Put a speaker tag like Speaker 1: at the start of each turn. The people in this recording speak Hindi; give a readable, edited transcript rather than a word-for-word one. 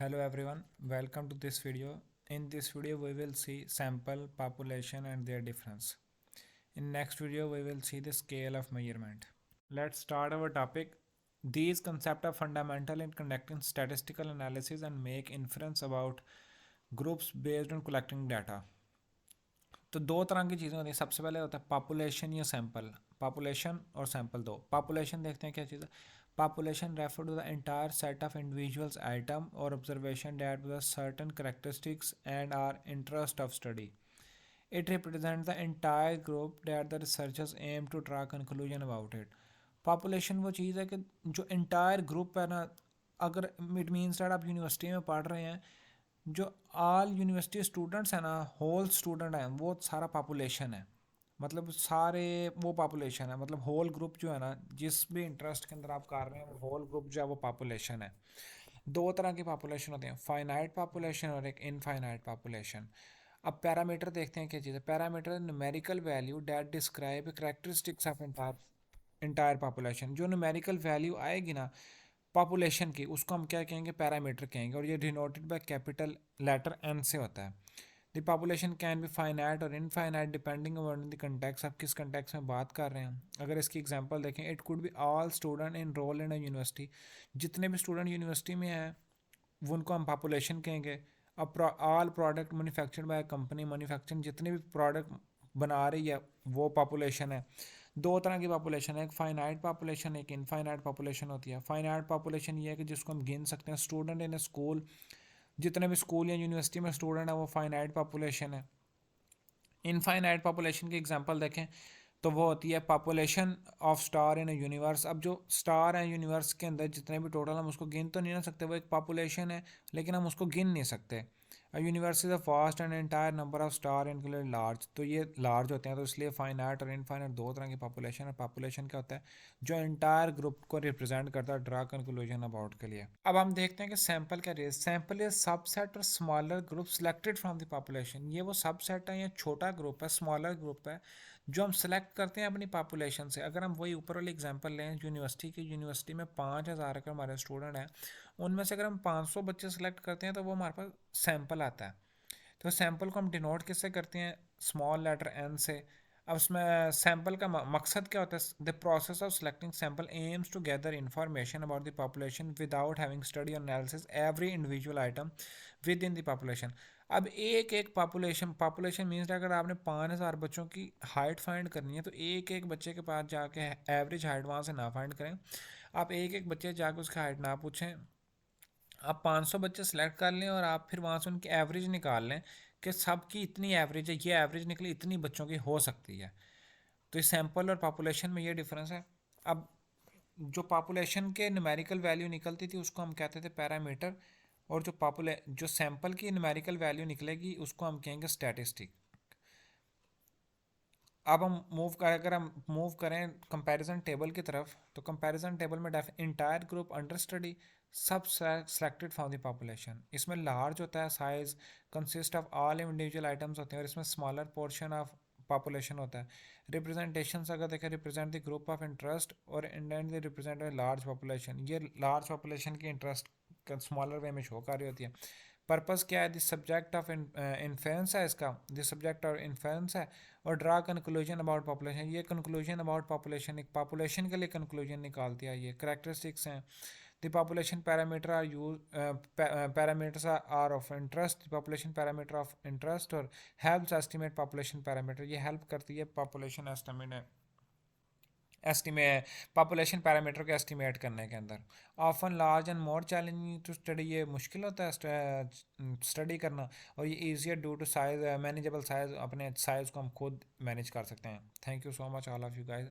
Speaker 1: Hello everyone, welcome to this video. In this video we will see sample, population and their difference. In next video we will see the scale of measurement. Let's start our topic. These concepts are fundamental in conducting statistical analysis and make inference about groups based on collecting data. तो दो तरह की चीज़ें होती हैं। सबसे पहले होता है पॉपुलेशन या सैंपल। पॉपुलेशन और सैंपल दो। पॉपुलेशन देखते हैं क्या चीज़ है। Population refer to the entire set of individuals item और observation that with certain characteristics and are interest of study. It represent the entire group that the researchers aim to draw conclusion about it. Population वो चीज़ है कि जो एंटायर ग्रुप है ना, अगर इट मीन्स दैट आप यूनिवर्सिटी में पढ़ रहे हैं, जो ऑल यूनिवर्सिटी स्टूडेंट्स हैं ना, होल स्टूडेंट हैं, वो सारा पॉपुलेशन है। मतलब सारे वो पॉपुलेशन है, मतलब होल ग्रुप जो है ना, जिस भी इंटरेस्ट के अंदर आप कर रहे हैं, वो होल ग्रुप जो है वो पॉपुलेशन है। दो तरह की पॉपुलेशन होती है, फाइनाइट पॉपुलेशन और एक इनफाइनाइट पॉपुलेशन। अब पैरामीटर देखते हैं क्या चीज़ है। Parameter numerical value that describe characteristics of entire population. जो न्यूमेरिकल वैल्यू आएगी ना पॉपुलेशन की, उसको हम क्या कहेंगे, पैरामीटर कहेंगे, और ये denoted by capital letter N से होता है। The population can be finite और infinite depending on the context. आप किस कंटेक्स्ट में बात कर रहे हैं। अगर इसकी एग्जांपल देखें, it could be all student enroll in a university. जितने भी स्टूडेंट यूनिवर्सिटी में हैं वो उनको हम पॉपुलेशन कहेंगे। अब all product manufactured by company, manufacturing जितने भी प्रोडक्ट बना रही है वो पॉपुलेशन है। दो तरह की पॉपुलेशन है, एक फाइनाइट पॉपुलेशन, एक इनफाइनाइट पॉपुलेशन होती है। फाइनाइट पॉपुलेशन ये है कि जिसको हम गिन सकते हैं, स्टूडेंट इन स्कूल, जितने भी स्कूल या यूनिवर्सिटी में स्टूडेंट है वो फाइनाइट पॉपुलेशन है। इनफाइनाइट पॉपुलेशन की एग्जांपल देखें तो वो होती है population of star in universe. अब जो स्टार हैं यूनिवर्स के अंदर जितने भी टोटल, हम उसको गिन तो नहीं ना सकते, वो एक पॉपुलेशन है, लेकिन हम उसको गिन नहीं सकते। Universe is a fast and entire number of star included large. तो ये लार्ज होते हैं, तो इसलिए फाइनाइट और इनफाइनाइट दो तरह की पॉपुलेशन है। पॉपुलेशन क्या होता है, जो एंटायर ग्रुप को रिप्रेजेंट करता है ड्रा कंक्लूजन अबाउट के लिए। अब हम देखते हैं कि सैंपल क्या है। सैंपल इज सबसेट और smaller group selected from the population. ये वो सबसेट है या छोटा ग्रुप है, स्मॉलर ग्रुप है, जो हम सेलेक्ट करते हैं अपनी पॉपुलेशन से। अगर हम वही ऊपर वाली एग्जांपल लें, यूनिवर्सिटी में 5,000 के हमारे स्टूडेंट हैं, उनमें से अगर हम 500 बच्चे सेलेक्ट करते हैं तो वो हमारे पास सैंपल आता है। तो सैंपल को हम डिनोट किससे करते हैं, स्मॉल लेटर एन से। अब उसमें सैंपल का मकसद क्या होता है, the process of selecting sample aims to gather information about the population without having study और analysis every individual item within the population. अब एक एक पॉपुलेशन मीन्स अगर आपने 5,000 बच्चों की हाइट फाइंड करनी है, तो एक एक बच्चे के पास जाके एवरेज हाइट वहाँ से ना फाइंड करें। आप एक एक बच्चे जाके उसकी हाइट ना पूछें, आप 500 बच्चे सेलेक्ट कर लें और आप फिर वहाँ से उनकी एवरेज निकाल लें कि सबकी इतनी एवरेज है, ये एवरेज निकली इतनी बच्चों की हो सकती है। तो इस सैंपल और पॉपुलेशन में ये डिफरेंस है। अब जो पॉपुलेशन के न्यूमेरिकल वैल्यू निकलती थी उसको हम कहते थे पैरामीटर, और जो सैंपल की न्यूमेरिकल वैल्यू निकलेगी उसको हम कहेंगे स्टैटिस्टिक। अब अगर हम मूव करें कंपैरिजन टेबल की तरफ, तो कंपैरिजन टेबल में इंटायर ग्रुप अंडर स्टडी सब सेलेक्टेड फ्रॉम द पॉपुलेशन। इसमें लार्ज होता है size, consist of all individual items होते हैं, और इसमें स्मॉलर पोर्शन ऑफ पॉपुलेशन होता है। रिप्रेजेंटेशन अगर देखें, represent the group of interest, और indent the represent large population. ये लार्ज पॉपुलेशन की इंटरेस्ट स्मॉलर वे में शो कर रही होती है। पर्पस क्या है, दिस सब्जेक्ट ऑफ इन्फ्लुएंस है इसका, दिस सब्जेक्ट ऑफ इन्फ्लुएंस है। और ड्रा कंक्लूजन अबाउट पॉपुलेशन, ये कंक्लूजन अबाउट पॉपुलेशन, एक पॉपुलेशन के लिए कंक्लूजन निकालती है। ये करेक्टरिस्टिक्स हैं। The population parameter are use, parameters are of interest, population parameter of interest, और हेल्प्स एस्टिमेट पॉपुलेशन पैरामीटर, ये हेल्प करती है पॉपुलेशन एस्टिमेट पॉपुलेशन पैरामीटर को एस्टिमेट करने के अंदर। Often large and more challenging to study, ये मुश्किल होता है स्टडी करना, और ये easier due to size manageable size, अपने साइज को हम खुद मैनेज कर सकते हैं। Thank you so much all of you guys.